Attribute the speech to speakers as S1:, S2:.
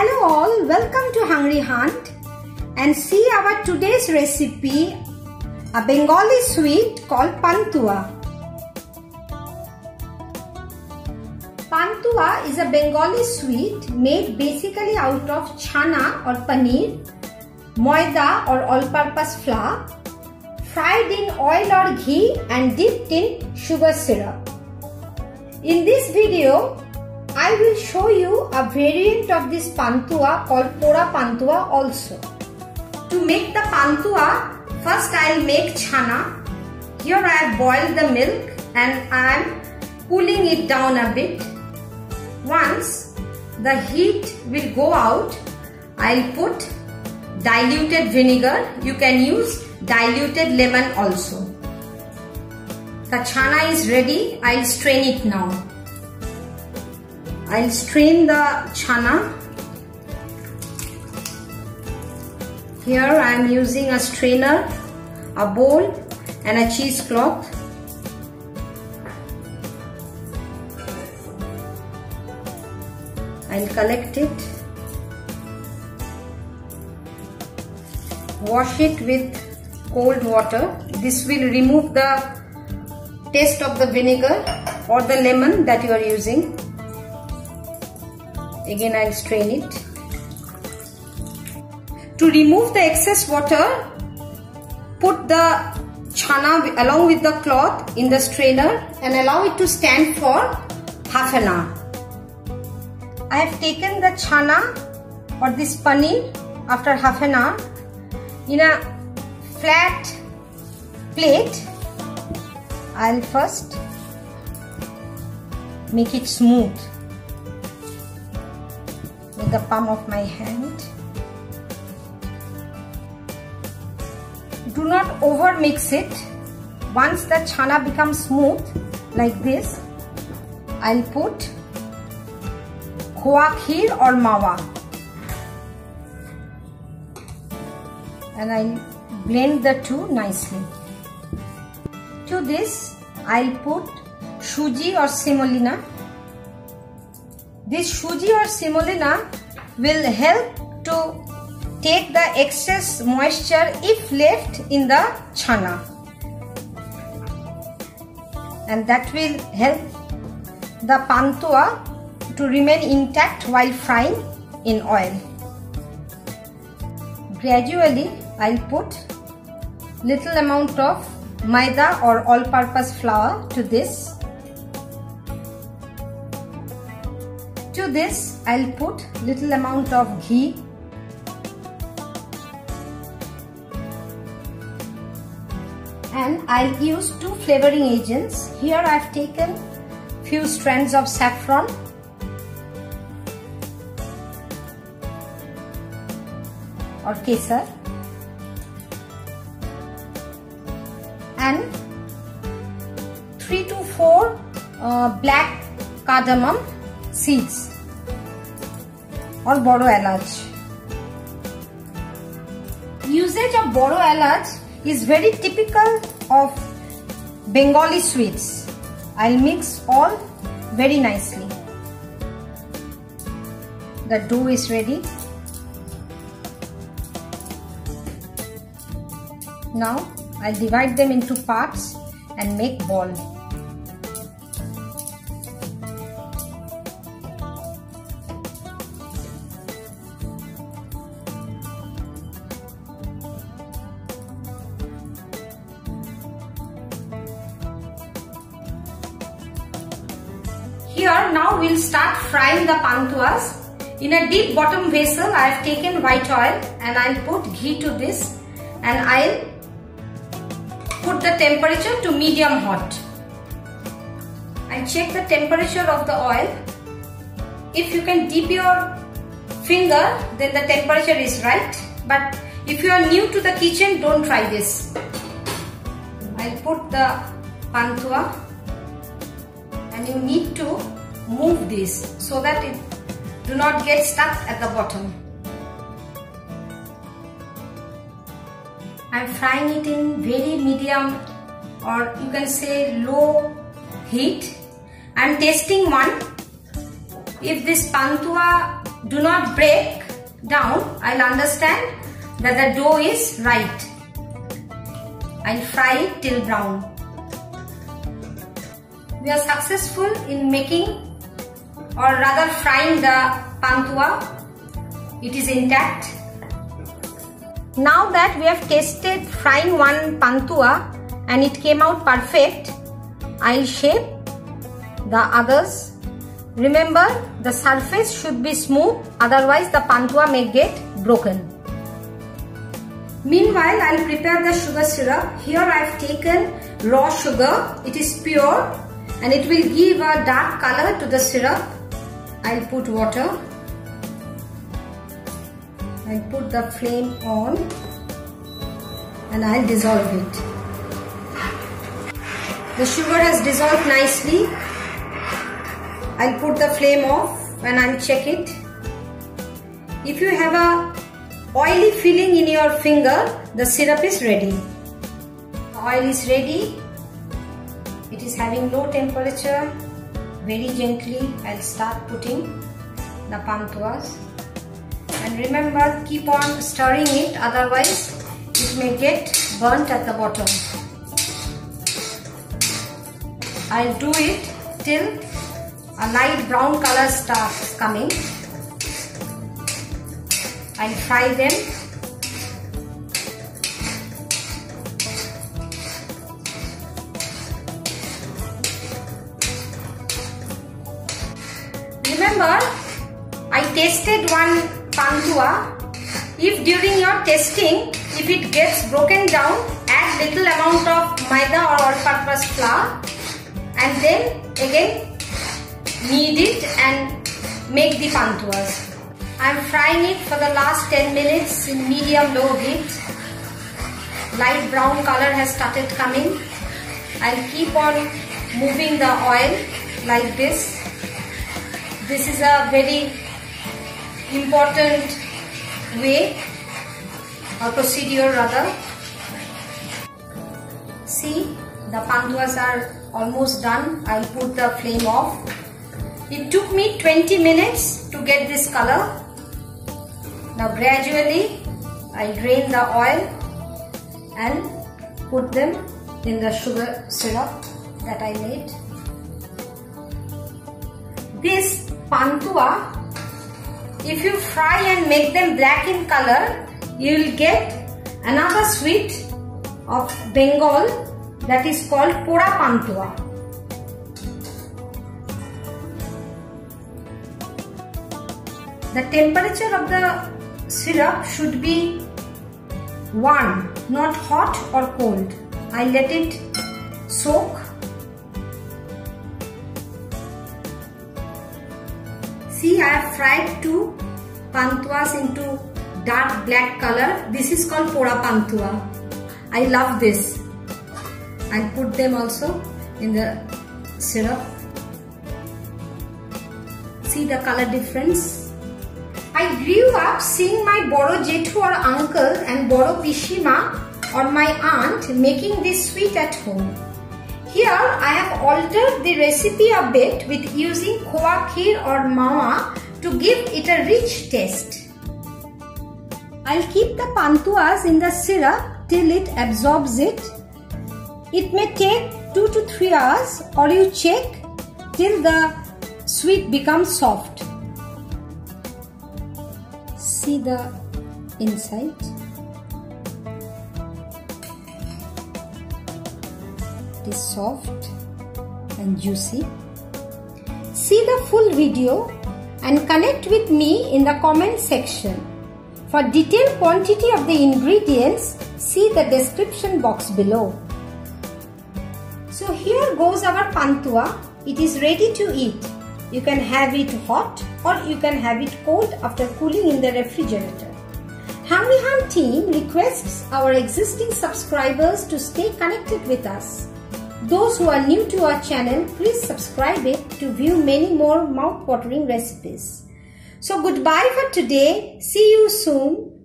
S1: Hello all, welcome to Hungry Hunt and see our today's recipe, a Bengali sweet called Pantua. Pantua is a Bengali sweet made basically out of chana or paneer, moida or all-purpose flour, fried in oil or ghee and dipped in sugar syrup. In this video, I will show you a variant of this Pantua called Pora Pantua also. To make the Pantua, first I will make chana. Here I have boiled the milk and I am cooling it down a bit. Once the heat will go out, I will put diluted vinegar. You can use diluted lemon also. The chana is ready. I will strain it now. I'll strain the chana. Here I am using a strainer, a bowl and a cheesecloth. I'll collect it. Wash it with cold water. This will remove the taste of the vinegar or the lemon that you are using. Again I'll strain it. To remove the excess water, put the chana along with the cloth in the strainer and allow it to stand for half an hour. I have taken the chana or this paneer after half an hour in a flat plate. I'll first make it smooth with the palm of my hand. Do not over mix it. Once the chana becomes smooth like this, I'll put khoa kheer or mawa and I'll blend the two nicely. To this I'll put suji or semolina. This suji or semolina will help to take the excess moisture if left in the chana, and that will help the Pantua to remain intact while frying in oil. Gradually I'll put little amount of maida or all-purpose flour to this. To this I'll put little amount of ghee. And I'll use two flavoring agents. Here I've taken few strands of saffron or kesar and 3 to 4 black cardamom seeds or boro elach. Usage of boro elach is very typical of Bengali sweets. I'll mix all very nicely. The dough is ready. Now I'll divide them into parts and make ball. Here now we'll start frying the Pantuas. In a deep bottom vessel I have taken white oil and I'll put ghee to this and I'll put the temperature to medium hot. I check the temperature of the oil. If you can dip your finger, then the temperature is right, but if you are new to the kitchen, don't try this. I'll put the Pantua and you need to move this so that it do not get stuck at the bottom. I'm frying it in very medium or you can say low heat. I'm testing one. If this Pantua do not break down, I'll understand that the dough is right. I'll fry it till brown. We are successful in making, or rather frying, the pantua. It is intact. Now that we have tasted frying one pantua and it came out perfect, I'll shape the others. Remember, the surface should be smooth, otherwise the pantua may get broken. Meanwhile, I'll prepare the sugar syrup. Here I have taken raw sugar. It is pure and it will give a dark color to the syrup. I'll put water. I'll put the flame on and I'll dissolve it. The sugar has dissolved nicely. I'll put the flame off and I'll check it. If you have a oily feeling in your finger, the syrup is ready. The oil is ready. It is having low temperature. Very gently I'll start putting the pantuas. And remember, keep on stirring it, otherwise it may get burnt at the bottom. I'll do it till a light brown color starts coming. I'll fry them. Remember, I tasted one pantua. If during your testing, if it gets broken down, add little amount of maida or all-purpose flour and then again knead it and make the pantuas. I am frying it for the last 10 minutes in medium-low heat. Light brown color has started coming. I'll keep on moving the oil like this. This is a very important way or procedure rather. See, the pantuas are almost done. I'll put the flame off. It took me 20 minutes to get this color. Now gradually I drain the oil and put them in the sugar syrup that I made. This pantua, if you fry and make them black in color, you will get another sweet of Bengal that is called pora pantua. The temperature of the syrup should be warm, not hot or cold. I let it soak. See, I have fried two pantuas into dark black color. This is called pora pantua. I love this. I'll put them also in the syrup. See the color difference? I grew up seeing my Boro Jethu or uncle and Boro Pishima or my aunt making this sweet at home. Here I have altered the recipe a bit with using khoa kheer or mawa to give it a rich taste. I'll keep the pantuas in the syrup till it absorbs it. It may take 2 to 3 hours, or you check till the sweet becomes soft. See the inside. It is soft and juicy. See the full video and connect with me in the comment section. For detailed quantity of the ingredients, see the description box below. So here goes our pantua. It is ready to eat. You can have it hot or you can have it cold after cooling in the refrigerator. Hungry Hunt team requests our existing subscribers to stay connected with us. Those who are new to our channel, please subscribe it to view many more mouth-watering recipes. So goodbye for today. See you soon.